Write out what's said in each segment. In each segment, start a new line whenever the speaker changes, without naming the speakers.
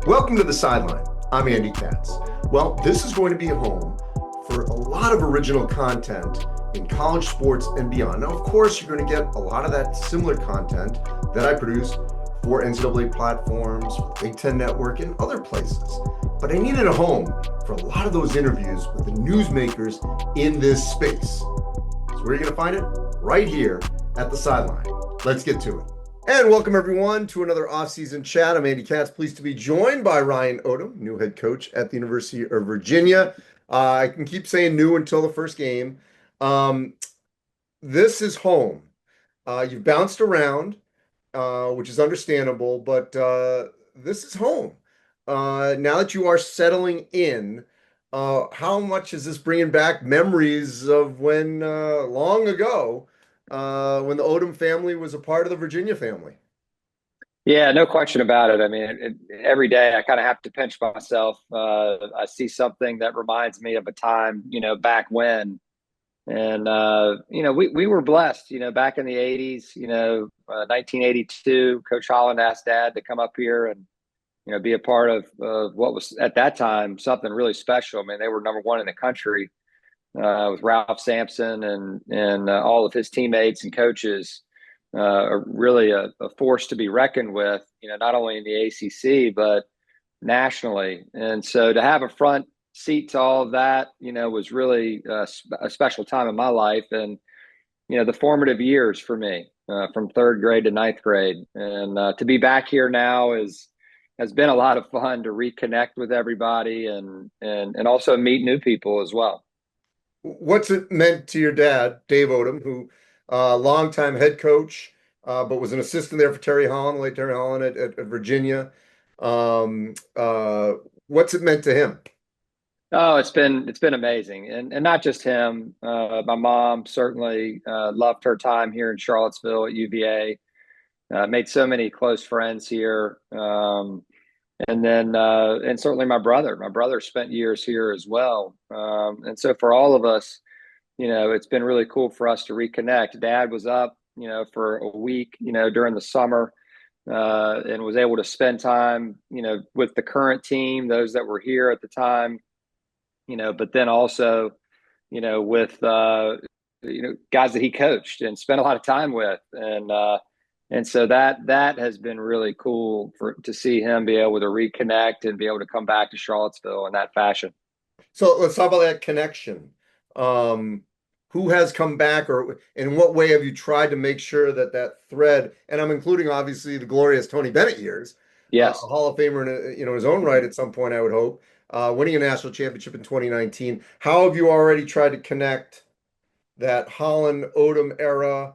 Welcome to the Sideline. I'm Andy Katz. Well, this is going to be a home for a lot of original content in college sports and beyond. Now, of course, you're going to get a lot of that similar content that I produce for NCAA platforms, Big Ten Network, and other places. But I needed a home for a lot of those interviews with the newsmakers in this space. So where are you going to find it? Right here at the Sideline. Let's get to it. And welcome everyone to another off-season chat. I'm Andy Katz, pleased to be joined by Ryan Odom, new head coach at the University of Virginia. I can keep saying new until the first game. This is home. You've bounced around, which is understandable, but this is home. Now that you are settling in, how much is this bringing back memories of when long ago when the Odom family was a part of the Virginia family?
Yeah, no question about it. I mean, every day I kind of have to pinch myself. I see something that reminds me of a time, back when. And, we were blessed, back in the 80s, 1982, Coach Holland asked Dad to come up here and, be a part of what was at that time something really special. I mean, they were number one in the country with Ralph Sampson and all of his teammates and coaches. Really a force to be reckoned with, not only in the ACC, but nationally. And so to have a front seat to all of that, was really a special time in my life. And, the formative years for me from third grade to ninth grade. And to be back here now has been a lot of fun to reconnect with everybody and also meet new people as well.
What's it meant to your dad, Dave Odom, who longtime head coach, but was an assistant there for Terry Holland, late Terry Holland at Virginia. Um, uh, what's it meant to him?
Oh, it's been amazing, and not just him. My mom certainly loved her time here in Charlottesville at UVA. Made so many close friends here, and then and certainly my brother. My brother spent years here as well, and so for all of us, it's been really cool for us to reconnect. Dad was up, for a week, during the summer, and was able to spend time, with the current team, those that were here at the time, but then also, with, guys that he coached and spent a lot of time with. And so that has been really cool to see him be able to reconnect and be able to come back to Charlottesville in that fashion.
So let's talk about that connection. Um, who has come back, or in what way have you tried to make sure that that thread, and I'm including obviously the glorious Tony Bennett years, a
Yes.
Hall of Famer in his own right at some point, I would hope, winning a national championship in 2019. How have you already tried to connect that Holland Odom era,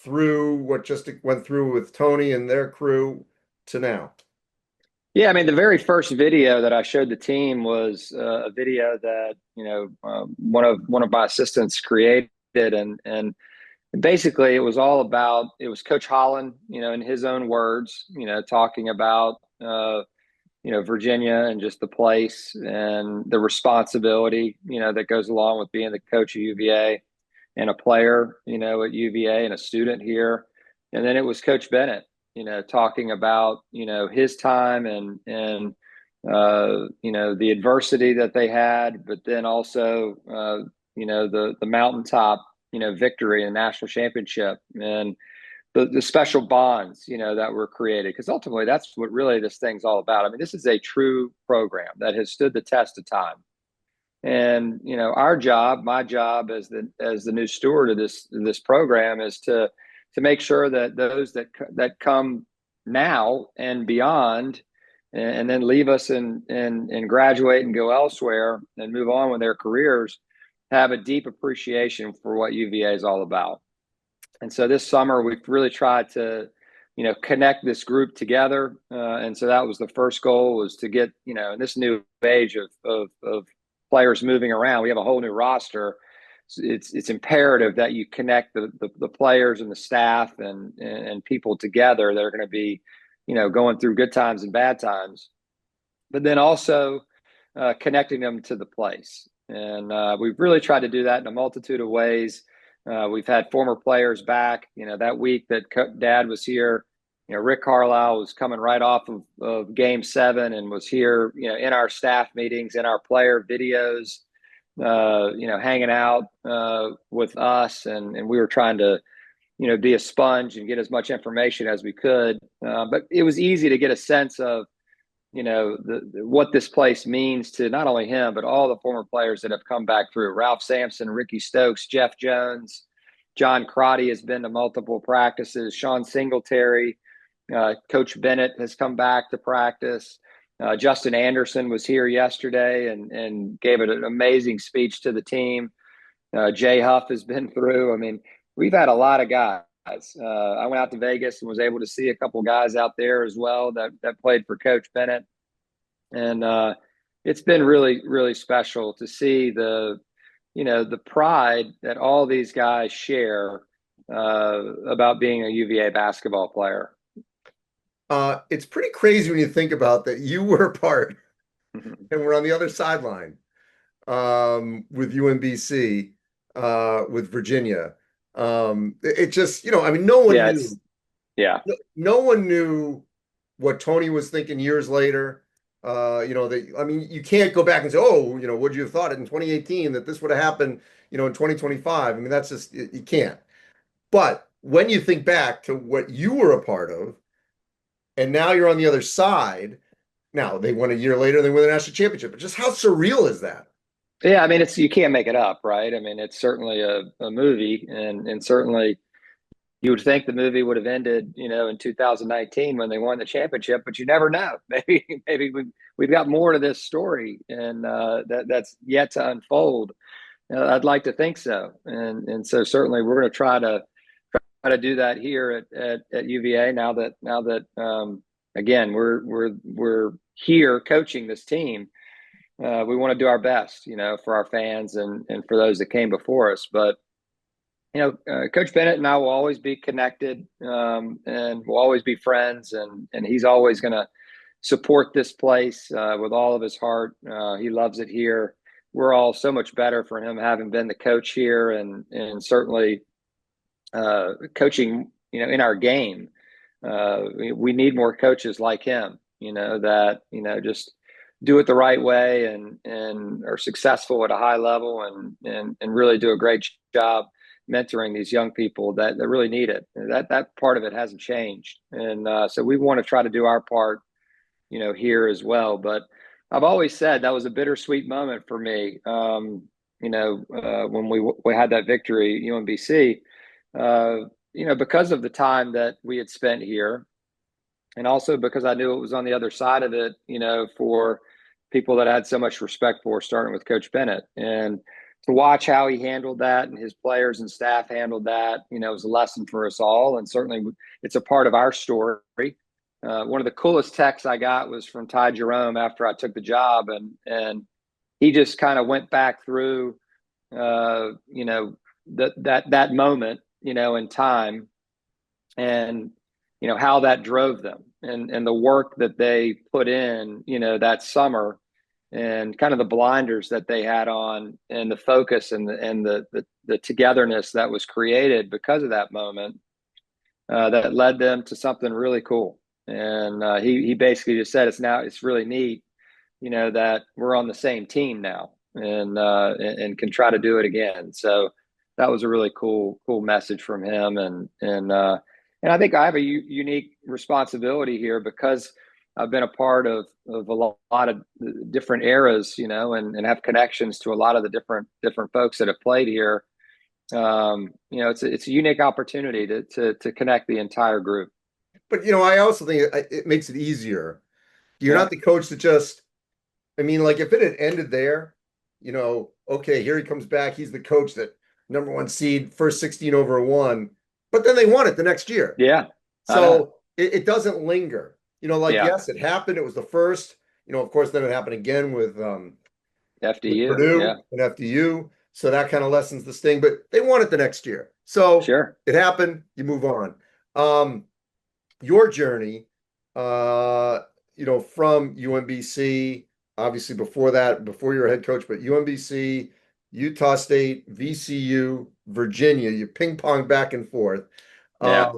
through what just went through with Tony and their crew to now?
Yeah, I mean, the very first video that I showed the team was a video that one of my assistants created, and basically it was Coach Holland, in his own words, talking about Virginia and just the place and the responsibility that goes along with being the coach of UVA and a player at UVA and a student here, and then it was Coach Bennett talking about, his time and the adversity that they had, but then also, the mountaintop, victory and national championship and the special bonds, that were created. Because ultimately that's what really this thing's all about. I mean, this is a true program that has stood the test of time. And, our job, my job as the new steward of this program is to make sure that those that come now and beyond and then leave us and graduate and go elsewhere and move on with their careers have a deep appreciation for what UVA is all about. And so this summer we've really tried to, connect this group together. And so that was the first goal, was to get, in this new age of players moving around, we have a whole new roster. It's imperative that you connect the players and the staff and people together that are going to be, going through good times and bad times, but then also connecting them to the place. And we've really tried to do that in a multitude of ways. We've had former players back, that week that Dad was here. Rick Carlisle was coming right off of Game 7 and was here, in our staff meetings, in our player videos, hanging out with us, and we were trying to, be a sponge and get as much information as we could. But it was easy to get a sense of, what this place means to not only him, but all the former players that have come back through. Ralph Sampson, Ricky Stokes, Jeff Jones, John Crotty has been to multiple practices, Sean Singletary, Coach Bennett has come back to practice. Justin Anderson was here yesterday and gave an amazing speech to the team. Jay Huff has been through. I mean, we've had a lot of guys. I went out to Vegas and was able to see a couple guys out there as well that played for Coach Bennett. And it's been really, really special to see the pride that all these guys share about being a UVA basketball player.
It's pretty crazy when you think about that. You were a part, and we're on the other sideline with UMBC, with Virginia. It just, I mean, no one knew. No one knew what Tony was thinking years later. I mean, you can't go back and say, oh, would you have thought it in 2018 that this would have happened, in 2025? I mean, that's just, you can't. But when you think back to what you were a part of, and now you're on the other side, now they won a year later, they win the national championship. But just how surreal is that?
Yeah, I mean, you can't make it up, right? I mean, it's certainly a movie, and certainly you would think the movie would have ended, in 2019 when they won the championship, but you never know. Maybe we've got more to this story, and that's yet to unfold. I'd like to think so, and so certainly we're going to try to do that here at UVA. Now that again we're here coaching this team. We want to do our best, for our fans and for those that came before us. But, Coach Bennett and I will always be connected, and we'll always be friends. And he's always going to support this place with all of his heart. He loves it here. We're all so much better for him having been the coach here and certainly coaching, in our game. We need more coaches like him, that, just do it the right way and are successful at a high level and really do a great job mentoring these young people that really need it. That part of it hasn't changed. And so we want to try to do our part, here as well. But I've always said that was a bittersweet moment for me. When we had that victory at UMBC, because of the time that we had spent here. And also because I knew it was on the other side of it, for people that I had so much respect for, starting with Coach Bennett. And to watch how he handled that and his players and staff handled that, was a lesson for us all. And certainly it's a part of our story. One of the coolest texts I got was from Ty Jerome after I took the job. And he just kind of went back through, that moment, in time and, how that drove them and the work that they put in, that summer and kind of the blinders that they had on and the focus and the togetherness that was created because of that moment that led them to something really cool. And he basically just said, it's really neat, that we're on the same team now and can try to do it again. So that was a really cool message from him. And I think I have a unique responsibility here because I've been a part of a lot of different eras, and have connections to a lot of the different folks that have played here. It's a unique opportunity to connect the entire group.
But, I also think it makes it easier. You're not the coach that just, I mean, like if it had ended there, okay, here he comes back. He's the coach that number 1 seed, first 16 over a 1. But then they won it the next year.
Yeah.
So it doesn't linger. Yes, it happened. It was the first. Of course, then it happened again with
FDU,
with Purdue and FDU. So that kind of lessens the sting. But they won it the next year. So
sure,
it happened. You move on. Your journey, from UMBC, obviously before that, before you were head coach, but UMBC, Utah State, VCU, Virginia, you ping pong back and forth.
Yeah.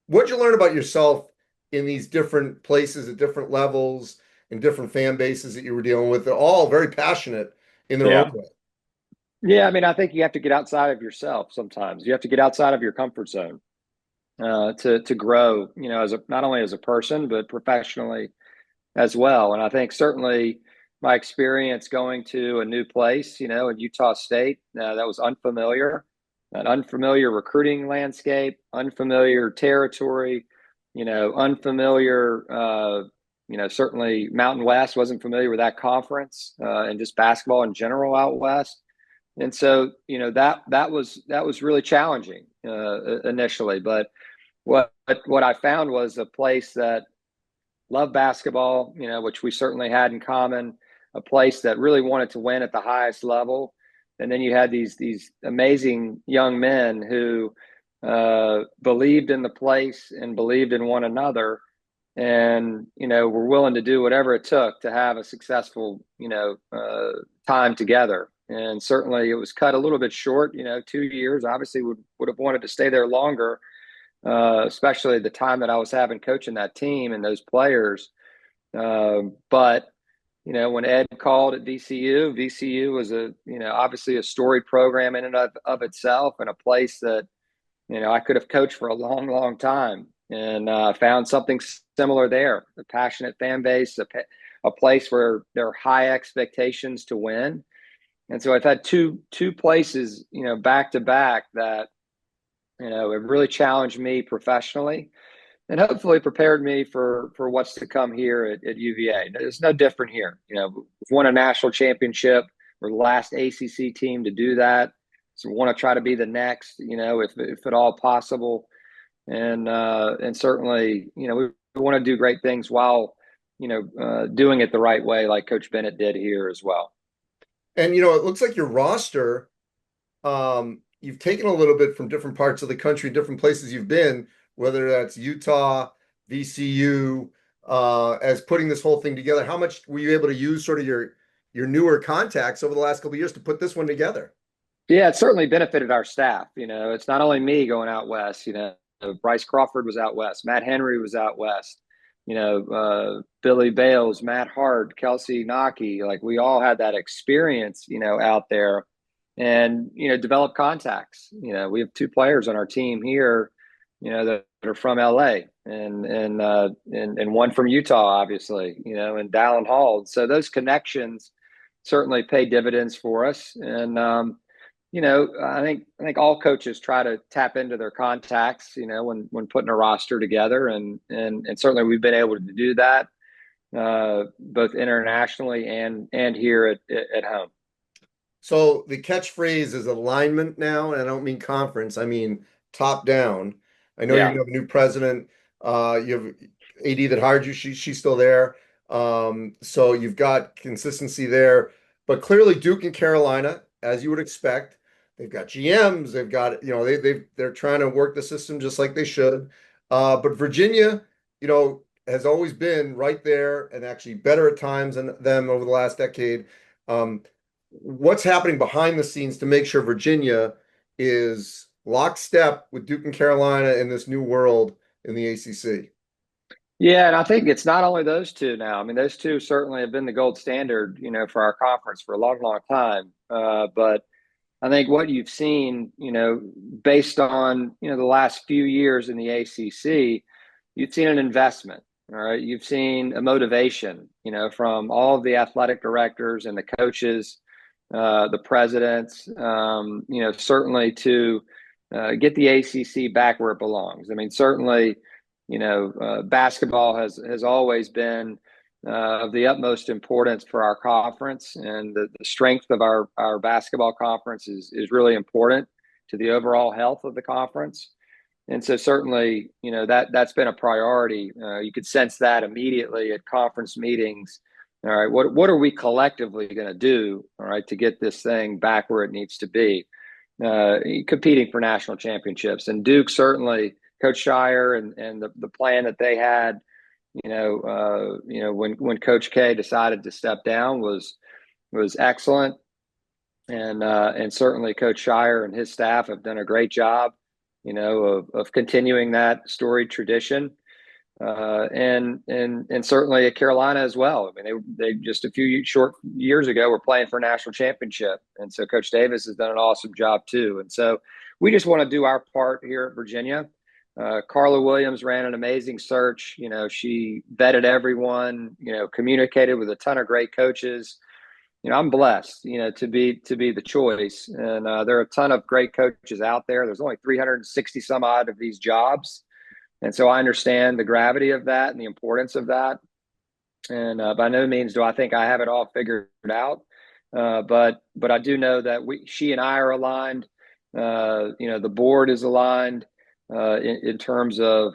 What'd you learn about yourself in these different places at different levels and different fan bases that you were dealing with. They're all very passionate in their own
Yeah.
way.
Yeah. I mean, I think you have to get outside of yourself sometimes. You have to get outside of your comfort zone to grow, as not only as a person, but professionally as well. And I think certainly my experience going to a new place, in Utah State, that was unfamiliar, an unfamiliar recruiting landscape, unfamiliar territory, unfamiliar, certainly Mountain West, wasn't familiar with that conference and just basketball in general out West. And so, that was really challenging initially. But what I found was a place that loved basketball, which we certainly had in common, a place that really wanted to win at the highest level. And then you had these amazing young men who believed in the place and believed in one another, and were willing to do whatever it took to have a successful time together. And certainly it was cut a little bit short. 2 years. Obviously, would have wanted to stay there longer, especially the time that I was having coaching that team and those players. But when Ed called at VCU was obviously a storied program in and of itself, and a place that I could have coached for a long, long time, and found something similar there. A passionate fan base, a place where there are high expectations to win. And so I've had two places, back to back that have really challenged me professionally, and hopefully prepared me for what's to come here at UVA. It's no different here. We've won a national championship. We're the last ACC team to do that, so we want to try to be the next. If at all possible, and certainly, we want to do great things while doing it the right way, like Coach Bennett did here as well.
And it looks like your roster, you've taken a little bit from different parts of the country, different places you've been, whether that's Utah, VCU, as putting this whole thing together. How much were you able to use sort of your newer contacts over the last couple of years to put this one together?
Yeah, it certainly benefited our staff. It's not only me going out west. Bryce Crawford was out west. Matt Henry was out west. Billy Bales, Matt Hart, Kelsey Naki. Like, we all had that experience, out there, and develop contacts. We have two players on our team here, that are from LA, and one from Utah, obviously, and Dallin Hall. So those connections certainly pay dividends for us. And I think all coaches try to tap into their contacts, when putting a roster together, and certainly we've been able to do that, both internationally and here at home.
So the catchphrase is alignment now, and I don't mean conference, I mean top down. I know you're
Yeah.
gonna have a new president. You have AD that hired you, she's still there. So you've got consistency there, but clearly Duke and Carolina, as you would expect, they've got GMs, they've got, they're trying to work the system just like they should. But Virginia, has always been right there and actually better at times than them over the last decade. What's happening behind the scenes to make sure Virginia is lockstep with Duke and Carolina in this new world in the ACC?
Yeah, and I think it's not only those two now. I mean, those two certainly have been the gold standard, for our conference for a long, long time. But I think what you've seen, based on, the last few years in the ACC, you've seen an investment. All right. You've seen a motivation, from all of the athletic directors and the coaches, the presidents, certainly to get the ACC back where it belongs. I mean, certainly, basketball has always been of the utmost importance for our conference, and the strength of our basketball conference is really important to the overall health of the conference. And so certainly, that's been a priority. You could sense that immediately at conference meetings. All right, what are we collectively going to do, all right, to get this thing back where it needs to be, competing for national championships? And Duke, certainly, Coach Shire and the plan that they had, when Coach K decided to step down was excellent. And certainly Coach Shire and his staff have done a great job, of continuing that storied tradition. and certainly at Carolina as well. I mean, they just a few short years ago were playing for a national championship, and so Coach Davis has done an awesome job too. And so we just want to do our part here at Virginia. Carla Williams ran an amazing search. You know, she vetted everyone. You know, communicated with a ton of great coaches. You know, I'm blessed, you know, to be the choice. And there are a ton of great coaches out there. There's only 360 some odd of these jobs. And so I understand the gravity of that and the importance of that. And by no means do I think I have it all figured out. But I do know that she and I are aligned. You know, the board is aligned in terms of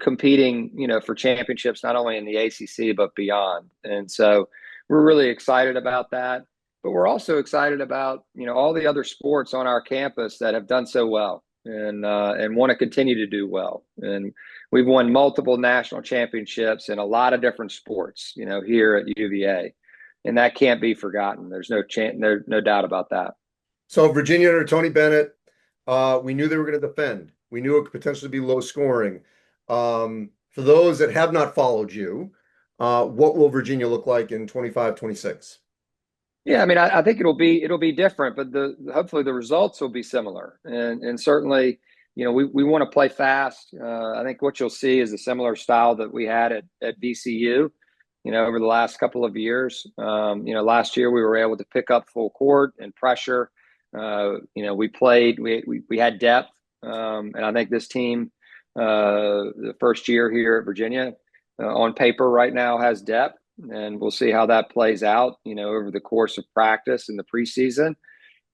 competing, you know, for championships, not only in the ACC, but beyond. And so we're really excited about that. But we're also excited about, you know, all the other sports on our campus that have done so well and want to continue to do well. And we've won multiple national championships in a lot of different sports, you know, here at UVA, and that can't be forgotten. There's no doubt about that.
So Virginia under Tony Bennett, we knew they were going to defend. We knew it could potentially be low scoring. For those that have not followed you, what will Virginia look like in 25-26?
Yeah, I mean, I think it'll be different, but hopefully the results will be similar, and certainly, you know, we want to play fast. I think what you'll see is a similar style that we had at VCU, you know, over the last couple of years. You know, last year we were able to pick up full court and pressure. You know, we had depth, and I think this team, the first year here at Virginia, on paper right now has depth. And we'll see how that plays out, you know, over the course of practice in the preseason.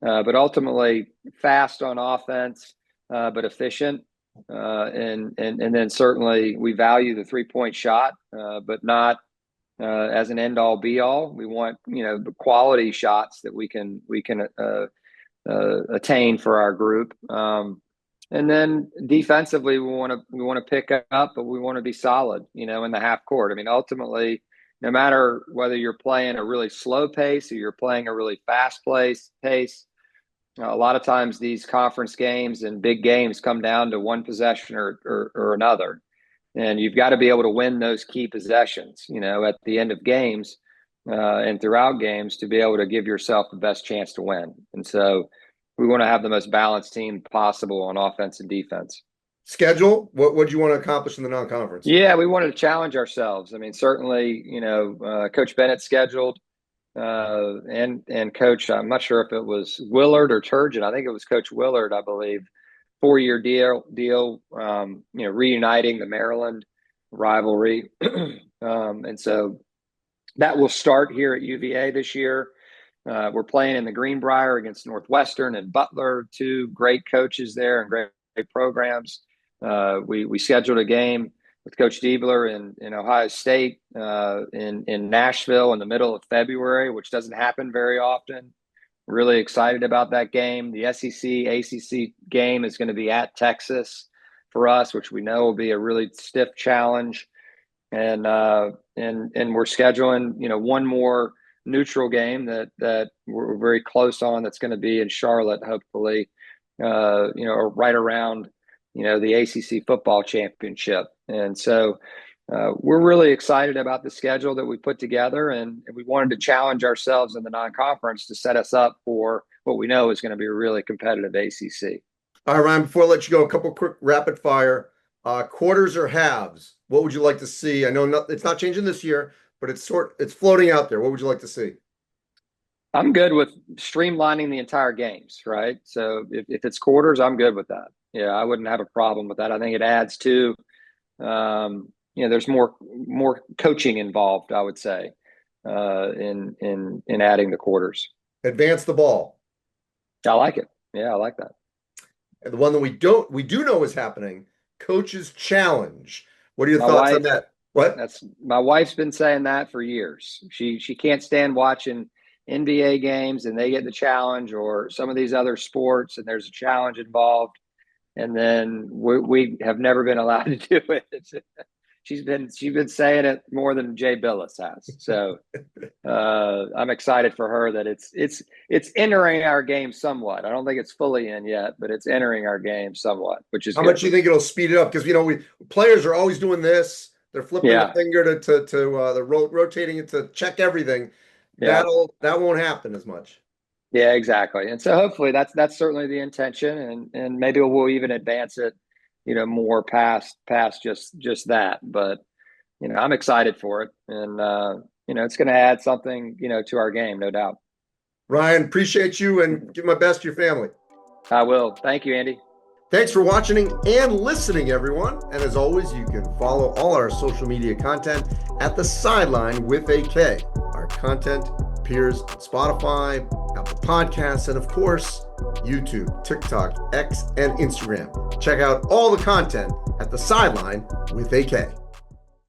But ultimately, fast on offense, but efficient. And then certainly we value the 3-point shot, but not as an end all be all. We want, you know, the quality shots that we can attain for our group. And then defensively, we want to pick up, but we want to be solid, you know, in the half court. I mean, ultimately, no matter whether you're playing a really slow pace or you're playing a really fast pace, a lot of times these conference games and big games come down to one possession or another. And you've got to be able to win those key possessions, you know, at the end of games and throughout games to be able to give yourself the best chance to win. And so we want to have the most balanced team possible on offense and defense.
Schedule? What do you want to accomplish in the non-conference?
Yeah, we wanted to challenge ourselves. I mean, certainly, you know, Coach Bennett scheduled and Coach, I'm not sure if it was Willard or Turgeon. I think it was Coach Willard, I believe, 4-year deal. You know, reuniting the Maryland rivalry, and so that will start here at UVA this year. We're playing in the Greenbrier against Northwestern and Butler, two great coaches there and great programs. We scheduled a game with Coach Diebler in Ohio State in Nashville in the middle of February, which doesn't happen very often. Really excited about that game. The SEC ACC game is going to be at Texas for us, which we know will be a really stiff challenge. And we're scheduling, you know, one more neutral game that we're very close on. That's going to be in Charlotte, hopefully, you know, right around, you know, the ACC football championship. And so we're really excited about the schedule that we put together, and we wanted to challenge ourselves in the non-conference to set us up for what we know is going to be a really competitive ACC.
All right, Ryan, before I let you go, a couple quick rapid fire. Quarters or halves? What would you like to see? I know it's not changing this year, but it's floating out there. What would you like to see?
I'm good with streamlining the entire games, right? So if it's quarters, I'm good with that. Yeah, I wouldn't have a problem with that. I think it adds to, you know, there's more coaching involved, I would say, in adding the quarters.
Advance the ball.
I like it. Yeah, I like that.
And the one that we do know is happening, Coach's Challenge. What are your thoughts on that? What?
That's my wife's been saying that for years. She can't stand watching NBA games and they get the challenge, or some of these other sports and there's a challenge involved, and then we have never been allowed to do it. She's been saying it more than Jay Billis has. So I'm excited for her that it's entering our game somewhat. I don't think it's fully in yet, but it's entering our game somewhat, which is
how
good.
much do you think it'll speed it up? Because, you know, players are always doing this. They're flipping the
Yeah.
finger the rotating it to check everything.
Yeah.
That won't happen as much.
Yeah, exactly. And so hopefully that's certainly the intention, and maybe we'll even advance it, more past just that. But I'm excited for it, and it's going to add something, to our game, no doubt.
Ryan, appreciate you and give my best to your family.
I will. Thank you, Andy.
Thanks for watching and listening, everyone. And as always, you can follow all our social media content at the Sideline with a K. Our content appears on Spotify, Apple Podcasts, and of course, YouTube, TikTok, X, and Instagram. Check out all the content at the Sideline with a K.